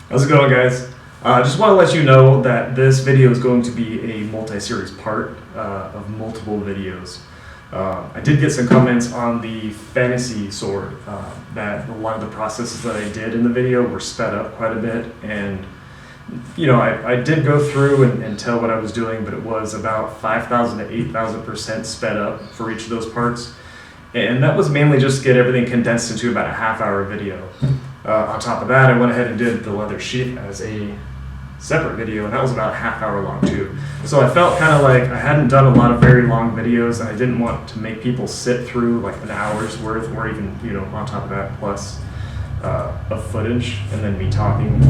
How's it going, guys? I just want to let you know that this video is going to be a multi-series part of multiple videos. I did get some comments on the fantasy sword that a lot of the processes that I did in the video were sped up quite a bit, and you know, I did go through and tell what I was doing, but it was about 5,000 to 8,000% sped up for each of those parts, and that was mainly just to get everything condensed into about a half-hour video. On top of that, I went ahead and did the leather sheath as a separate video, and that was about a half hour long too. So I felt kind of like I hadn't done a lot of very long videos, and I didn't want to make people sit through like an hour's worth, or even, you know, on top of that, plus of footage and then me talking.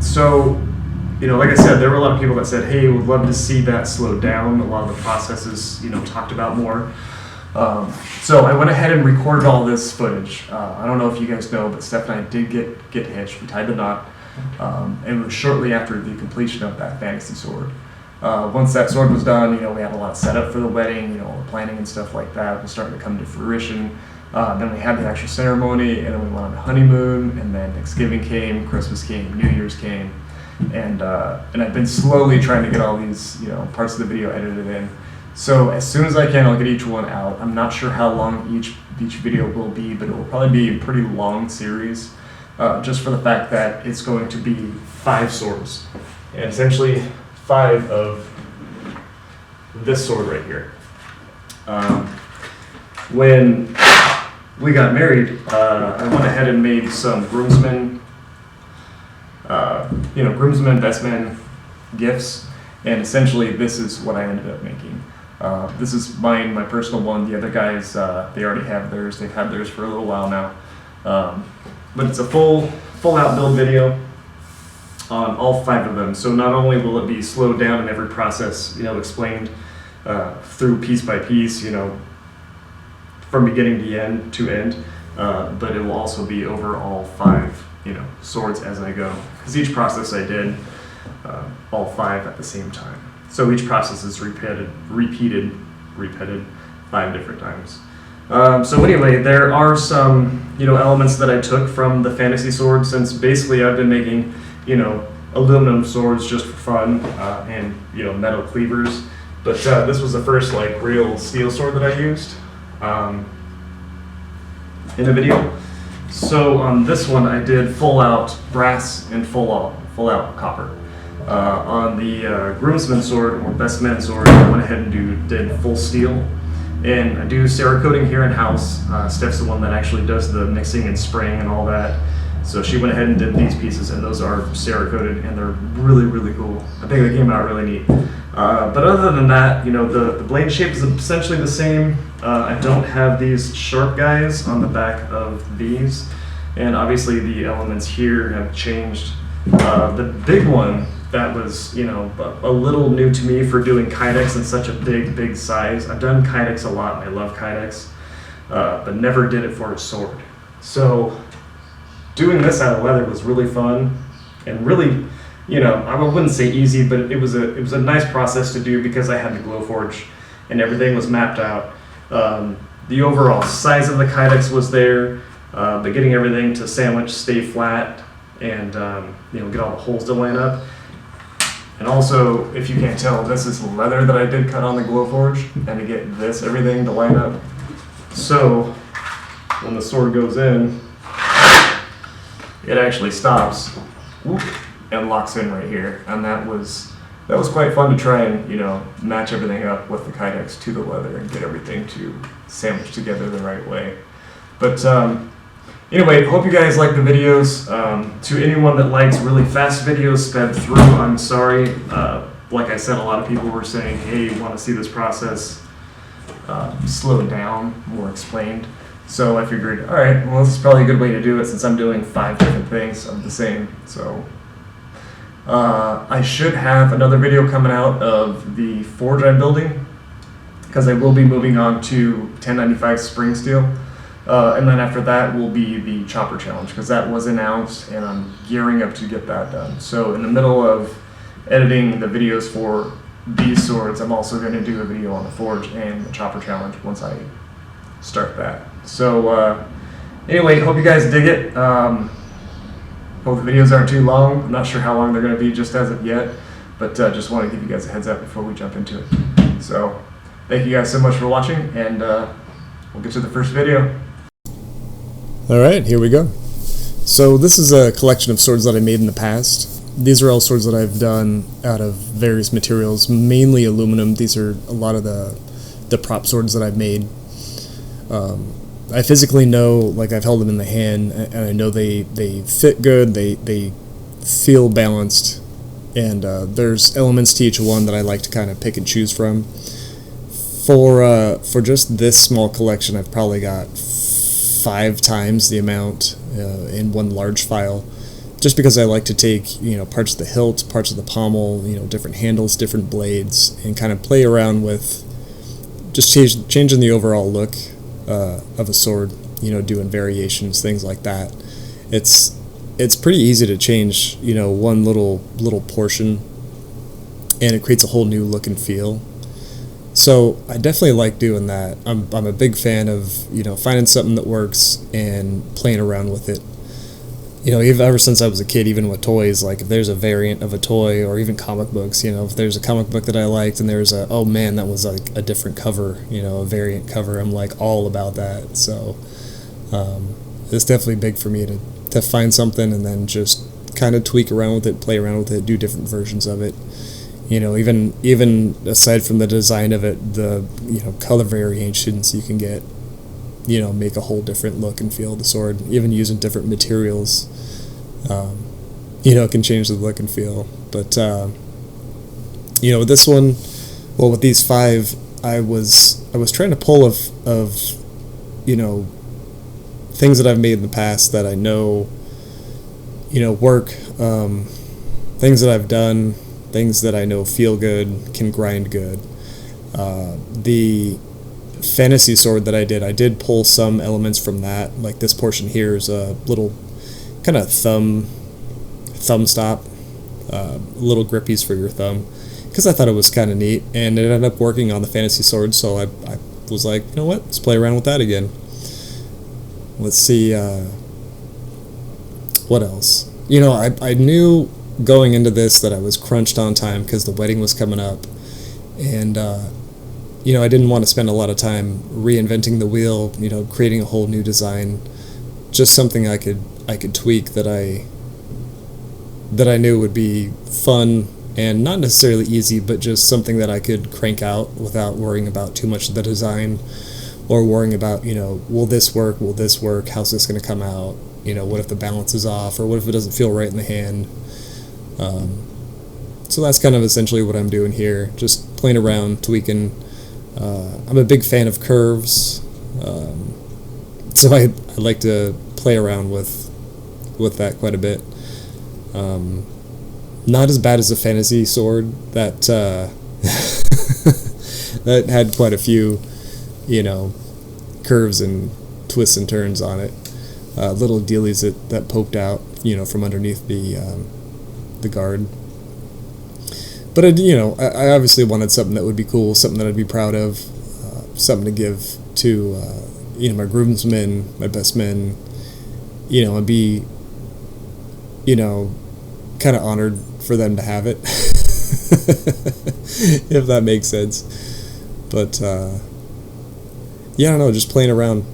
So, you know, like I said, there were a lot of people that said, hey, would love to see that slowed down, a lot of the processes, you know, talked about more. So I went ahead and recorded all this footage. I don't know if you guys know, but Steph and I did get hitched. We tied the knot, and it was shortly after the completion of that fantasy sword. Once that sword was done, you know, we had a lot of setup for the wedding, you know, planning and stuff like that was starting to come to fruition. Then we had the actual ceremony, and then we went on the honeymoon, and then Thanksgiving came, Christmas came, New Year's came, and I've been slowly trying to get all these, you know, parts of the video edited in. So as soon as I can, I'll get each one out. I'm not sure how long each video will be, but it will probably be a pretty long series, just for the fact that it's going to be 5 swords, and essentially 5 of this sword right here. When we got married, I went ahead and made some groomsmen, groomsmen, best man gifts, and essentially this is what I ended up making. This is mine, my personal one. The other guys, they already have theirs. They've had theirs for a little while now. But it's a full out build video on all 5 of them. So not only will it be slowed down in every process, you know, explained through piece by piece, you know, from beginning to end, but it will also be over all 5, you know, swords as I go. Because each process I did all 5 at the same time. So each process is repeated 5 different times. So anyway, there are some, you know, elements that I took from the fantasy sword, since basically I've been making, you know, aluminum swords just for fun, and, you know, metal cleavers. But this was the first like real steel sword that I used in a video. So on this one, I did full out brass and full out copper. On the groomsmen sword, or best man sword, I went ahead and did full steel, and I do Cerakoting here in house. Steph's the one that actually does the mixing and spraying and all that, so she went ahead and did these pieces, and those are Cerakoted, and they're really cool. I think they came out really neat. But other than that, you know, the blade shape is essentially the same. I don't have these sharp guys on the back of these, and obviously the elements here have changed. The big one that was, you know, a little new to me for doing kydex in such a big size. I've done kydex a lot, and I love kydex, but never did it for a sword. So doing this out of leather was really fun, and really, you know, I wouldn't say easy, but it was a nice process to do because I had the glow forge and everything was mapped out. The overall size of the kydex was there, but getting everything to sandwich, stay flat, and you know, get all the holes to line up. And also, if you can't tell, this is leather that I did cut on the Glowforge, and to get everything to line up. So when the sword goes in, it actually stops, whoop, and locks in right here. And that was quite fun to try and, you know, match everything up with the kydex to the leather and get everything to sandwich together the right way. But anyway, hope you guys like the videos. To anyone that likes really fast videos sped through, I'm sorry. Like I said, a lot of people were saying, hey, you want to see this process slowed down, more explained. So I figured, all right, well, this is probably a good way to do it, since I'm doing 5 different things of the same. So I should have another video coming out of the forge I'm building, because I will be moving on to 1095 spring steel. And then after that will be the chopper challenge, because that was announced, and I'm gearing up to get that done. So in the middle of editing the videos for these swords, I'm also going to do a video on the forge and the chopper challenge once I start that. So anyway, hope you guys dig it. Hope Hope the videos aren't too long. I'm not sure how long they're going to be just as of yet, but just want to give you guys a heads up before we jump into it. So thank you guys so much for watching, and we'll get to the first video. Alright, here we go. So this is a collection of swords that I made in the past. These are all swords that I've done out of various materials, mainly aluminum. These are a lot of the prop swords that I've made. I physically know, like, I've held them in the hand, and I know they fit good, they feel balanced, and there's elements to each one that I like to kind of pick and choose from. For just this small collection, I've probably got 5 times the amount in one large file, just because I like to take, you know, parts of the hilt, parts of the pommel, you know, different handles, different blades, and kind of play around with just changing the overall look of a sword, you know, doing variations, things like that. It's pretty easy to change, you know, one little portion, and it creates a whole new look and feel. So I definitely like doing that. I'm a big fan of, you know, finding something that works and playing around with it. You know, ever since I was a kid, even with toys, like if there's a variant of a toy, or even comic books, you know, if there's a comic book that I liked and there's oh man, that was like a different cover, you know, a variant cover, I'm like all about that. So it's definitely big for me to find something and then just kind of tweak around with it, play around with it, do different versions of it. You know, even aside from the design of it, the, you know, color variations you can get, you know, make a whole different look and feel of the sword. Even using different materials, you know, it can change the look and feel. But you know, with this one, well, with these 5, I was trying to pull of you know, things that I've made in the past that I know, you know, work, things that I've done, things that I know feel good, can grind good. The fantasy sword that I did pull some elements from that. Like this portion here is a little kind of thumb stop, little grippies for your thumb, because I thought it was kind of neat, and it ended up working on the fantasy sword, so I was like, you know what, let's play around with that again. Let's see, what else? You know, I knew going into this that I was crunched on time because the wedding was coming up, and you know, I didn't want to spend a lot of time reinventing the wheel, you know, creating a whole new design. Just something I could tweak that I knew would be fun and not necessarily easy, but just something that I could crank out without worrying about too much of the design, or worrying about, you know, will this work? Will this work? How's this going to come out? You know, what if the balance is off, or what if it doesn't feel right in the hand? So that's kind of essentially what I'm doing here, just playing around, tweaking. I'm a big fan of curves, so I like to play around with that quite a bit. Not as bad as a fantasy sword that that had quite a few, you know, curves and twists and turns on it. Little dealies that poked out, you know, from underneath the guard. But you know, I obviously wanted something that would be cool, something that I'd be proud of, something to give to you know, my groomsmen, my best men, you know, and be, you know, kind of honored for them to have it, if that makes sense. But yeah, I don't know, just playing around.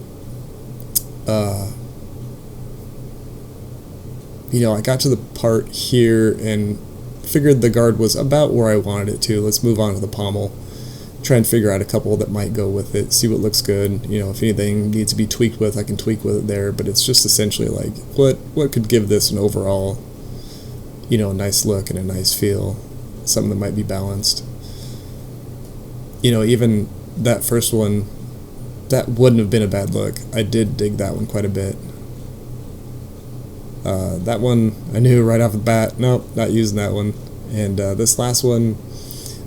You know, I got to the part here and figured the guard was about where I wanted it to. Let's move on to the pommel. Try and figure out a couple that might go with it, see what looks good. You know, if anything needs to be tweaked with, I can tweak with it there, but it's just essentially like, what could give this an overall, you know, a nice look and a nice feel, something that might be balanced. You know, even that first one, that wouldn't have been a bad look. I did dig that one quite a bit. That one, I knew right off the bat, nope, not using that one. And this last one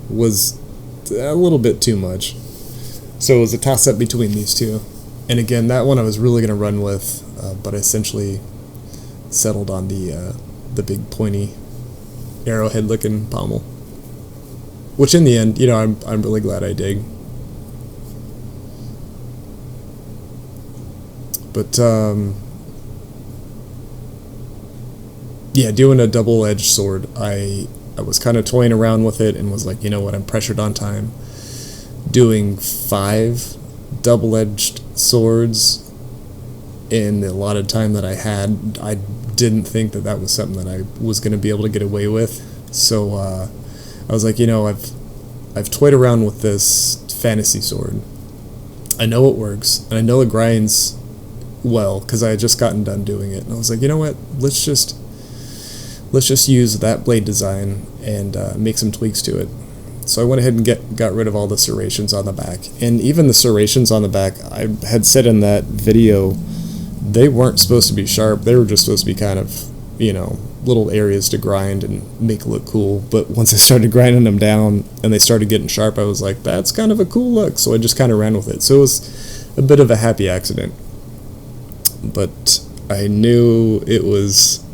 was a little bit too much. So it was a toss-up between these two. And again, that one I was really going to run with, but I essentially settled on the big pointy arrowhead-looking pommel. Which in the end, you know, I'm really glad I dig. But yeah, doing a double-edged sword, I was kind of toying around with it and was like, you know what, I'm pressured on time. Doing 5 double-edged swords in the allotted time that I had, I didn't think that that was something that I was going to be able to get away with. So I was like, you know, I've toyed around with this fantasy sword. I know it works, and I know it grinds well because I had just gotten done doing it. And I was like, you know what, let's just use that blade design and make some tweaks to it. So I went ahead and got rid of all the serrations on the back. And even the serrations on the back, I had said in that video, they weren't supposed to be sharp. They were just supposed to be kind of, you know, little areas to grind and make it look cool. But once I started grinding them down and they started getting sharp, I was like, that's kind of a cool look. So I just kind of ran with it. So it was a bit of a happy accident. But I knew it was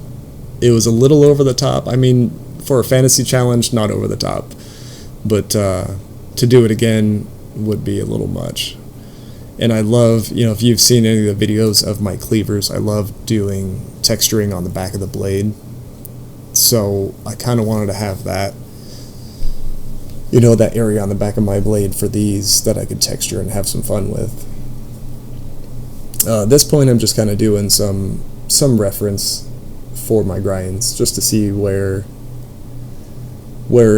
a little over the top. I mean, for a fantasy challenge, not over the top. But to do it again would be a little much. And I love, you know, if you've seen any of the videos of my cleavers, I love doing texturing on the back of the blade. So I kind of wanted to have that, you know, that area on the back of my blade for these that I could texture and have some fun with. At this point, I'm just kind of doing some reference for my grinds, just to see where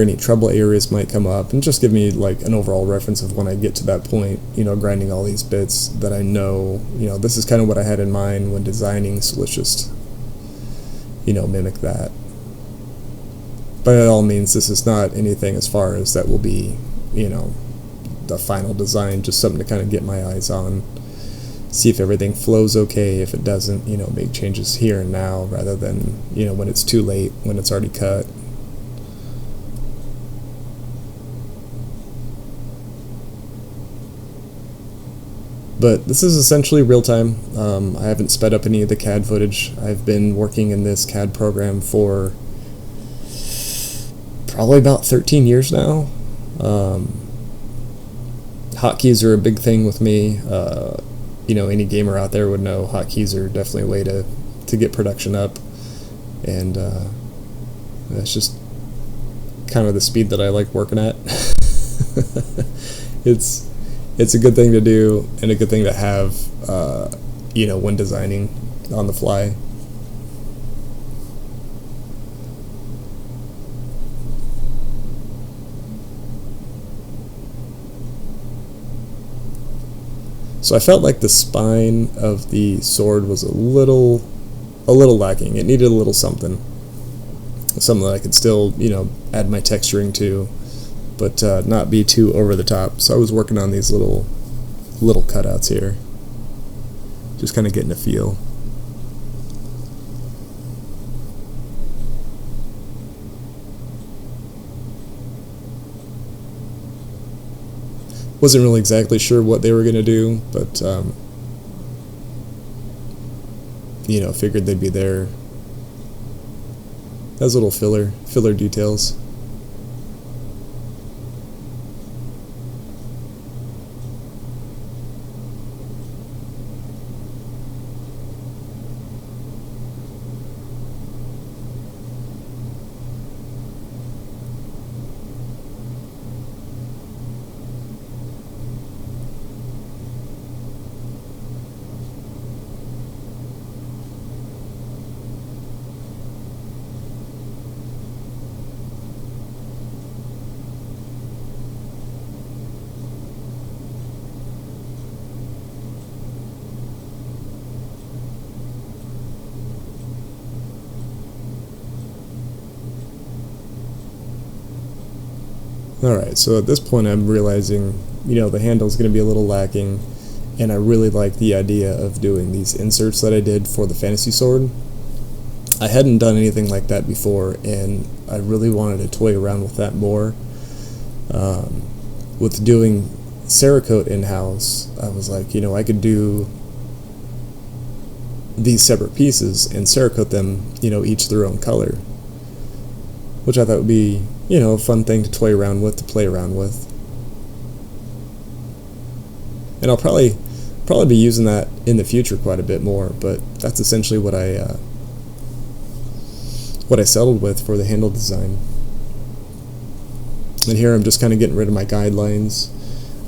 any trouble areas might come up, and just give me like an overall reference of when I get to that point, you know, grinding all these bits that I know, you know, this is kind of what I had in mind when designing, so let's just, you know, mimic that. By all means, this is not anything as far as that will be, you know, the final design, just something to kind of get my eyes on, see if everything flows okay. If it doesn't, you know, make changes here and now rather than, you know, when it's too late, when it's already cut. But this is essentially real time. I haven't sped up any of the CAD footage. I've been working in this CAD program for probably about 13 years now. Hotkeys are a big thing with me. You know, any gamer out there would know hotkeys are definitely a way to get production up. And that's just kind of the speed that I like working at. It's a good thing to do and a good thing to have, you know, when designing on the fly. So I felt like the spine of the sword was a little lacking. It needed a little something that I could still, you know, add my texturing to, but not be too over the top. So I was working on these little cutouts here, just kind of getting a feel. Wasn't really exactly sure what they were going to do, but you know, figured they'd be there as little filler details. Alright, so at this point I'm realizing, you know, the handle's going to be a little lacking, and I really like the idea of doing these inserts that I did for the fantasy sword. I hadn't done anything like that before, and I really wanted to toy around with that more. With doing Cerakote in-house, I was like, you know, I could do these separate pieces and Cerakote them, you know, each their own color, which I thought would be, you know, a fun thing to toy around with, to play around with. And I'll probably be using that in the future quite a bit more, but that's essentially what what I settled with for the handle design. And here I'm just kind of getting rid of my guidelines.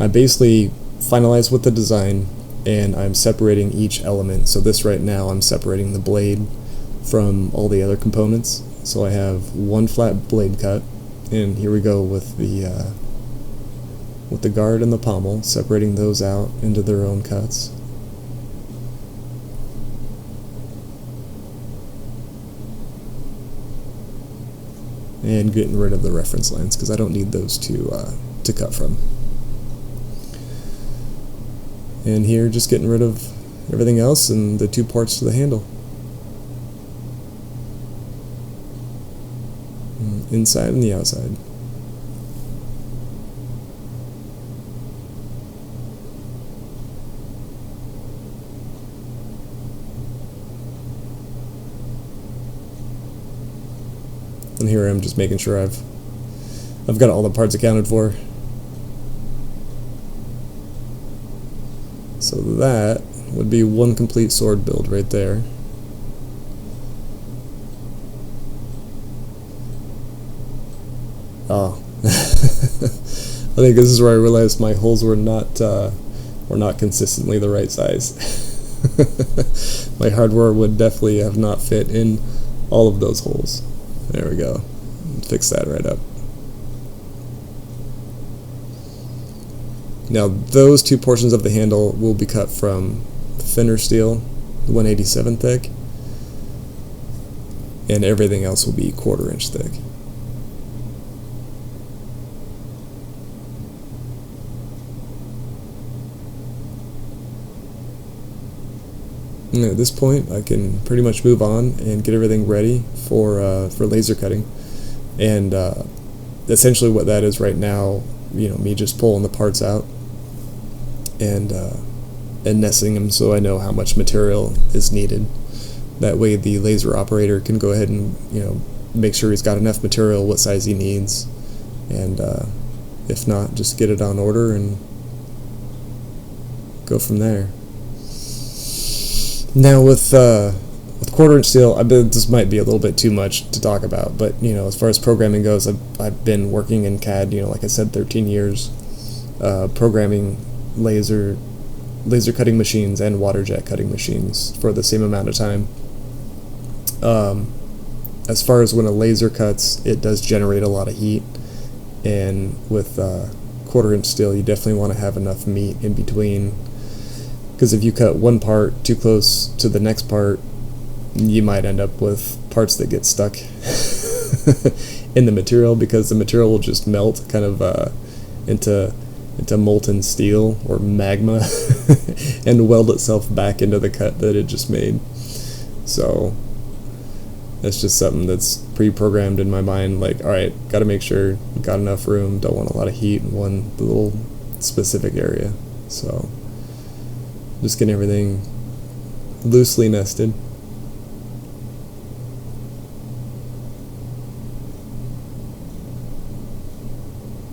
I basically finalized with the design, and I'm separating each element. So this right now, I'm separating the blade from all the other components. So I have one flat blade cut, and here we go with the guard and the pommel, separating those out into their own cuts. And getting rid of the reference lines because I don't need those to cut from. And here, just getting rid of everything else and the two parts to the handle. Inside and the outside. And here I'm just making sure I've got all the parts accounted for. So that would be one complete sword build right there. Oh, I think this is where I realized my holes were not consistently the right size. My hardware would definitely have not fit in all of those holes. There we go. Fix that right up. Now those two portions of the handle will be cut from thinner steel, 187 thick, and everything else will be 1/4 inch thick. And at this point, I can pretty much move on and get everything ready for laser cutting. And essentially, what that is right now, me just pulling the parts out and nesting them so I know how much material is needed. That way, the laser operator can go ahead and make sure he's got enough material, what size he needs, and if not, just get it on order and go from there. Now with 1/4 inch steel, I bet this might be a little bit too much to talk about, but as far as programming goes, I've been working in CAD, like I said, 13 years, programming laser cutting machines and water jet cutting machines for the same amount of time. As far as when a laser cuts, it does generate a lot of heat, and with 1/4 inch steel, you definitely want to have enough meat in between. Because if you cut one part too close to the next part, you might end up with parts that get stuck in the material, because the material will just melt kind of into molten steel or magma and weld itself back into the cut that it just made. So that's just something that's pre-programmed in my mind, like, alright, got to make sure you got enough room, don't want a lot of heat in one little specific area. So just getting everything loosely nested.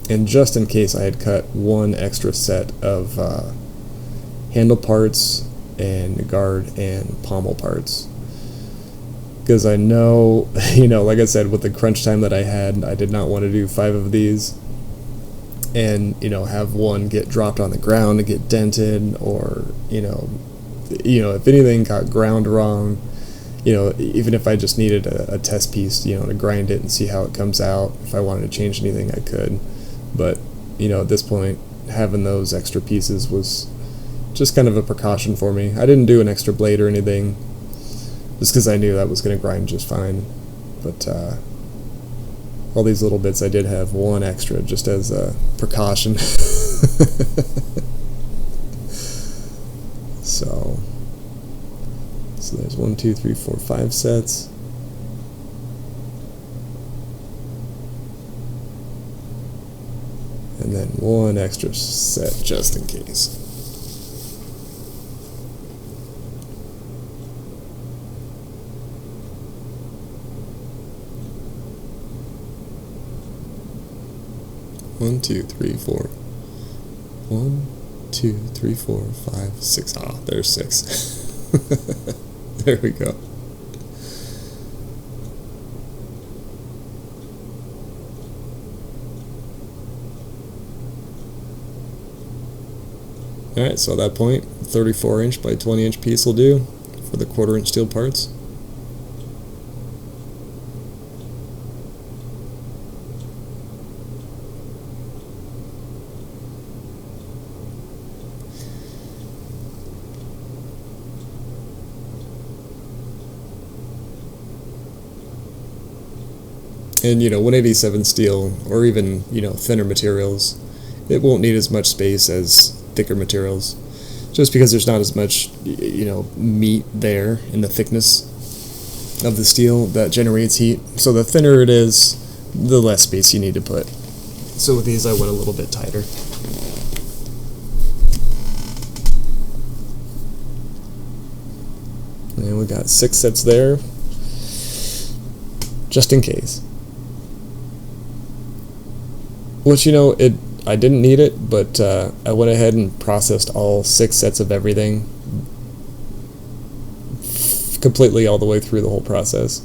And just in case, I had cut one extra set of handle parts and guard and pommel parts. Because I know, like I said, with the crunch time that I had, I did not want to do 5 of these and have one get dropped on the ground and get dented, or if anything got ground wrong, even if I just needed a test piece, to grind it and see how it comes out. If I wanted to change anything, I could. But at this point, having those extra pieces was just kind of a precaution for me. I didn't do an extra blade or anything, just because I knew that was going to grind just fine. But all these little bits, I did have one extra just as a precaution. So there's 1, 2, 3, 4, 5 sets. And then one extra set just in case. One, two, three, four. 1, 2, 3, 4, 5, 6. Ah, there's 6. There we go. Alright, so at that point, 34" by 20" piece will do for the 1/4" steel parts. And 187 steel, or even thinner materials, it won't need as much space as thicker materials, just because there's not as much meat there in the thickness of the steel that generates heat. So the thinner it is, the less space you need to put. So with these, I went a little bit tighter. And we got 6 sets there, just in case. Which, I didn't need it, but I went ahead and processed all 6 sets of everything completely all the way through the whole process.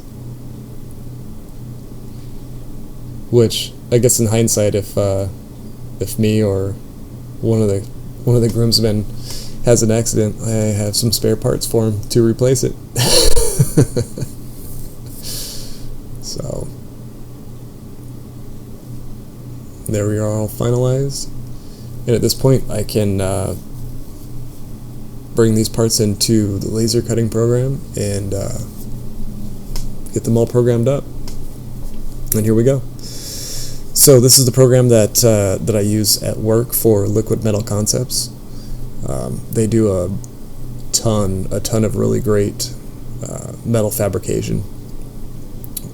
Which, I guess in hindsight, if me or one of the groomsmen has an accident, I have some spare parts for him to replace it. So there we are, all finalized. And at this point, I can bring these parts into the laser cutting program and get them all programmed up. And here we go. So this is the program that I use at work for liquid metal concepts. They do a ton of really great metal fabrication.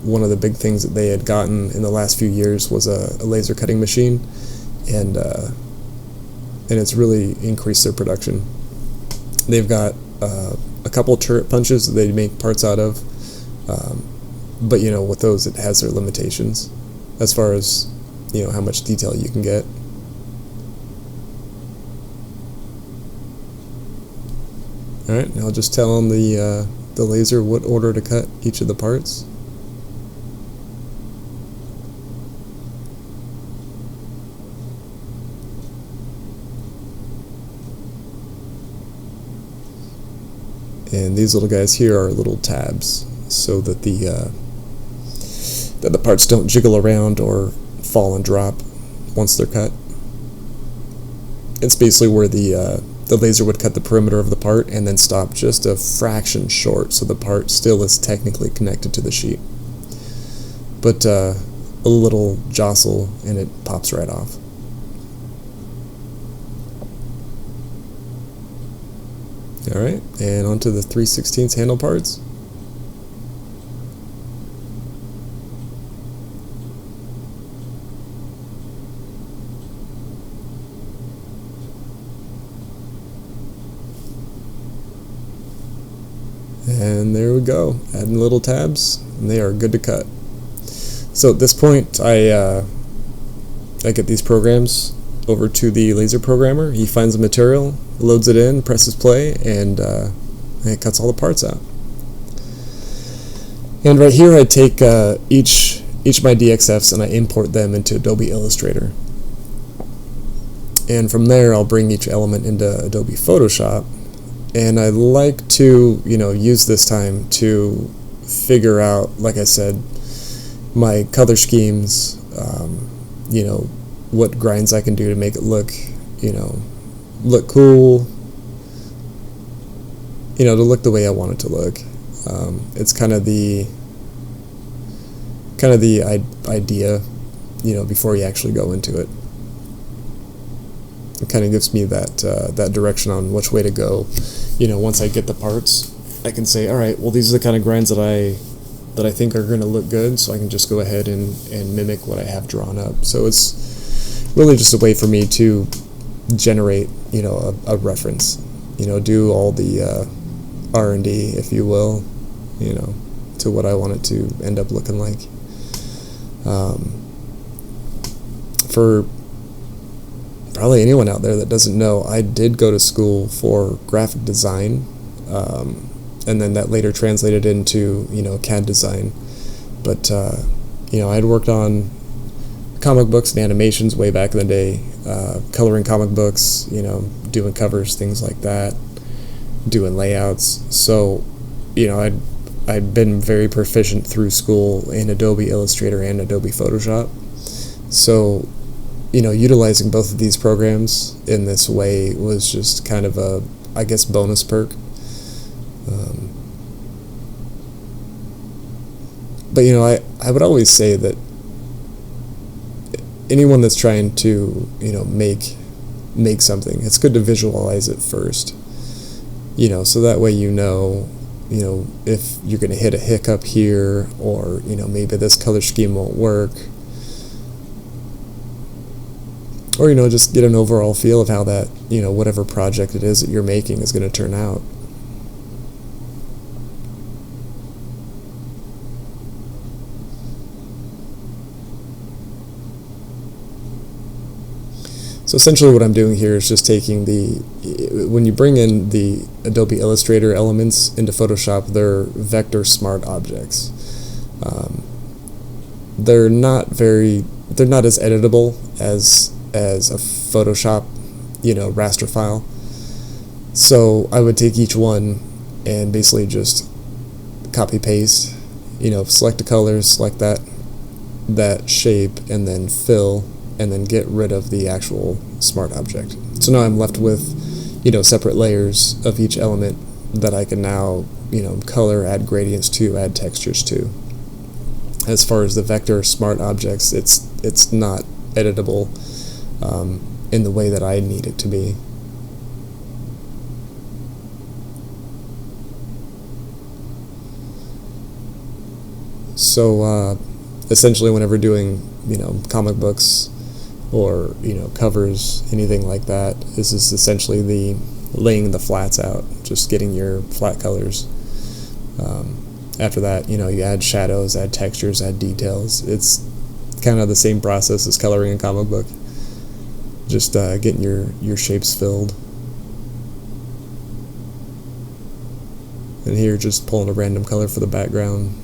One of the big things that they had gotten in the last few years was a laser cutting machine, and it's really increased their production. They've got a couple turret punches that they make parts out of, but with those it has their limitations as far as how much detail you can get. Alright, I'll just tell them the laser what order to cut each of the parts. And these little guys here are little tabs, so that the parts don't jiggle around or fall and drop once they're cut. It's basically where the laser would cut the perimeter of the part and then stop just a fraction short, so the part still is technically connected to the sheet. But a little jostle and it pops right off. Alright, and onto the 3/16 handle parts. And there we go, adding little tabs, and they are good to cut. So at this point, I get these programs over to the laser programmer. He finds the material, loads it in, presses play, and it cuts all the parts out. And right here I take each of my DXFs and I import them into Adobe Illustrator. And from there I'll bring each element into Adobe Photoshop, and I like to use this time to figure out, like I said, my color schemes, what grinds I can do to make it look cool, to look the way I want it to look. It's kind of the idea, before you actually go into it. It kind of gives me that direction on which way to go. Once I get the parts, I can say, all right, well, these are the kind of grinds that I think are going to look good, so I can just go ahead and mimic what I have drawn up. So it's really just a way for me to generate, a reference, do all the R&D, if you will, to what I want it to end up looking like. For probably anyone out there that doesn't know, I did go to school for graphic design, and then that later translated into, CAD design. But, I had worked on comic books and animations way back in the day, coloring comic books, doing covers, things like that, doing layouts. So, I'd been very proficient through school in Adobe Illustrator and Adobe Photoshop. So, utilizing both of these programs in this way was just kind of a, I guess, bonus perk. But I would always say that anyone that's trying to make something, it's good to visualize it first. So that way if you're going to hit a hiccup here, or maybe this color scheme won't work, or just get an overall feel of how that whatever project it is that you're making is going to turn out. So essentially what I'm doing here is just taking when you bring in the Adobe Illustrator elements into Photoshop, they're vector smart objects. They're not as editable as a Photoshop, raster file. So I would take each one and basically just copy paste, select the color, select that shape, and then fill, and then get rid of the actual smart object. So now I'm left with, separate layers of each element that I can now, color, add gradients to, add textures to. As far as the vector smart objects, it's not editable in the way that I need it to be. So essentially whenever doing, comic books, or covers, anything like that, this is essentially the laying the flats out, just getting your flat colors. After that, you add shadows, add textures, add details. It's kind of the same process as coloring a comic book, just getting your shapes filled. And here, just pulling a random color for the background.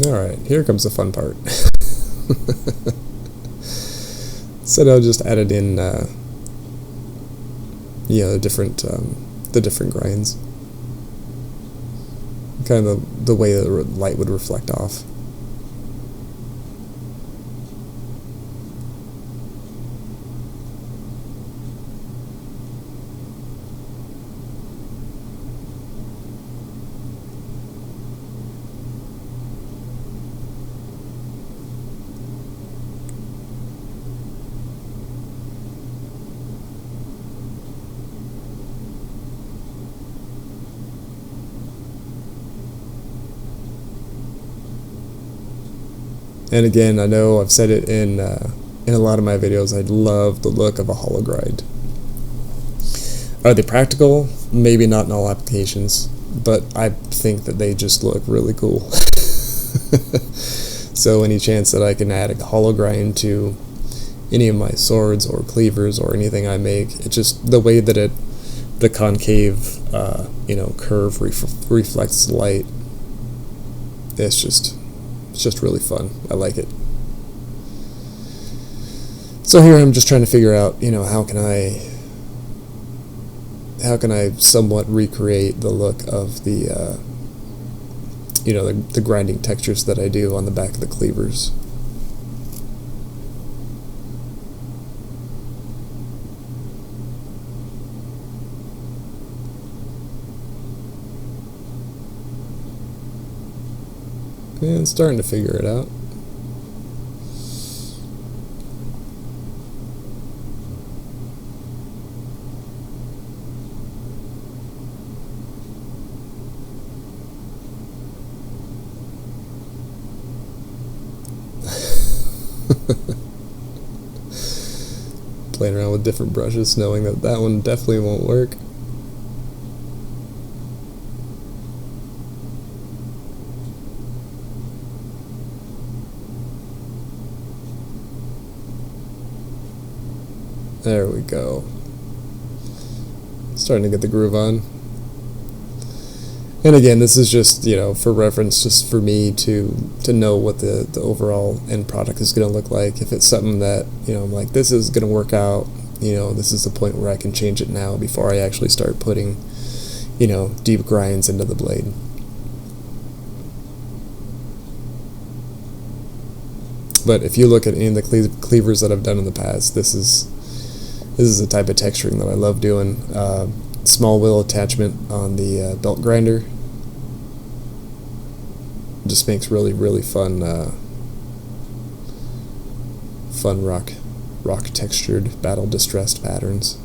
Alright, here comes the fun part. So I'll just added in the different grinds. Kind of the way the light would reflect off. And again, I know I've said it in a lot of my videos, I love the look of a hollow grind. Are they practical? Maybe not in all applications, but I think that they just look really cool. So any chance that I can add a hollow grind to any of my swords or cleavers or anything I make, it's just the way that the concave curve reflects light. It's just really fun. I like it. So here I'm just trying to figure out, how can I somewhat recreate the look of the grinding textures that I do on the back of the cleavers. And starting to figure it out. playing around with different brushes, knowing that that one definitely won't work. There we go. Starting to get the groove on. And again, this is just, you know, for reference, just for me to know what the overall end product is going to look like. If it's something that, you know, I'm like, this is going to work out, you know, this is the point where I can change it now before I actually start putting, you know, deep grinds into the blade. But if you look at any of the cleavers that I've done in the past, this is the type of texturing that I love doing. Small wheel attachment on the belt grinder just makes really fun rock textured battle distressed patterns.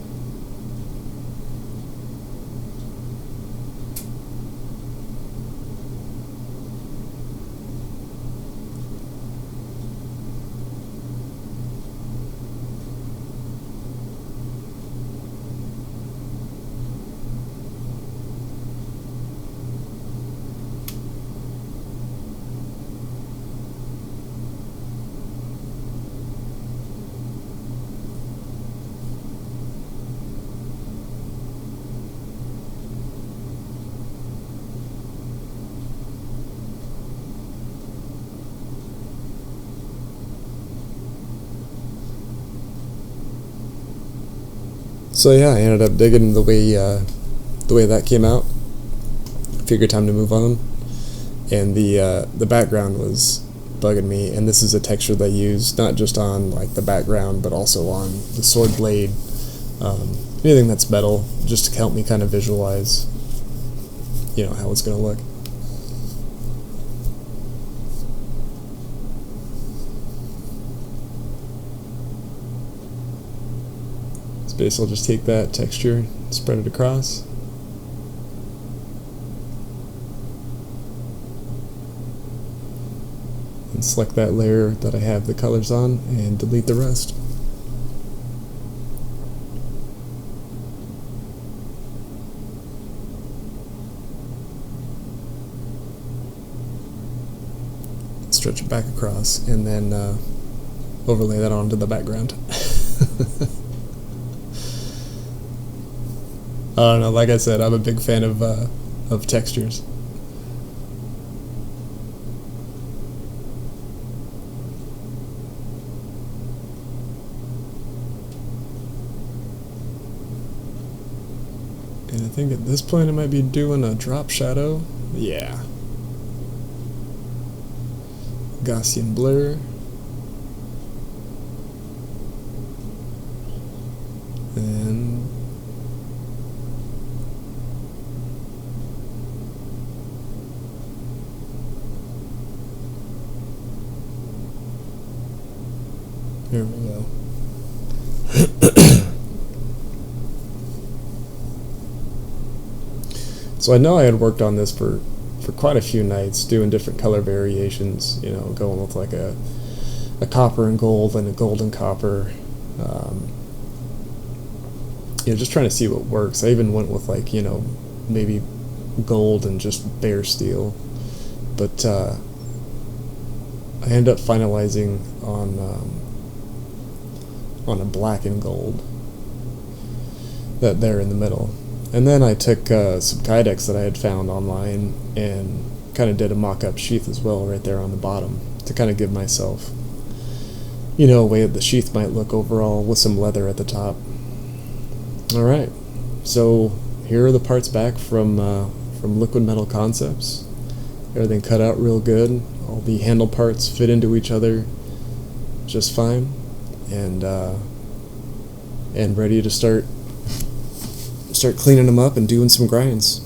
So yeah, I ended up digging the way that came out. Figured time to move on, and the background was bugging me. And this is a texture that I use not just on like the background, but also on the sword blade, anything that's metal, just to help me kind of visualize, you know, how it's going to look. Basically, I'll just take that texture, spread it across. And select that layer that I have the colors on and delete the rest. Stretch it back across and then overlay that onto the background. I don't know, like I said, I'm a big fan of textures. And I think at this point I might be doing a drop shadow. Yeah. Gaussian blur. And here we go. So I know I had worked on this for quite a few nights, doing different color variations, you know, going with like a copper and gold and a gold and copper. You know, just trying to see what works. I even went with like, you know, maybe gold and just bare steel. But I ended up finalizing on a black and gold, that there in the middle. And then I took some kydex that I had found online and kind of did a mock-up sheath as well right there on the bottom to kind of give myself, you know, a way that the sheath might look overall with some leather at the top. Alright, so here are the parts back from Liquid Metal Concepts. Everything cut out real good. All the handle parts fit into each other just fine. And ready to start cleaning them up and doing some grinds.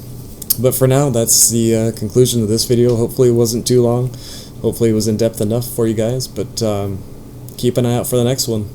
But for now, that's the conclusion of this video. Hopefully it wasn't too long. Hopefully it was in depth enough for you guys, but keep an eye out for the next one.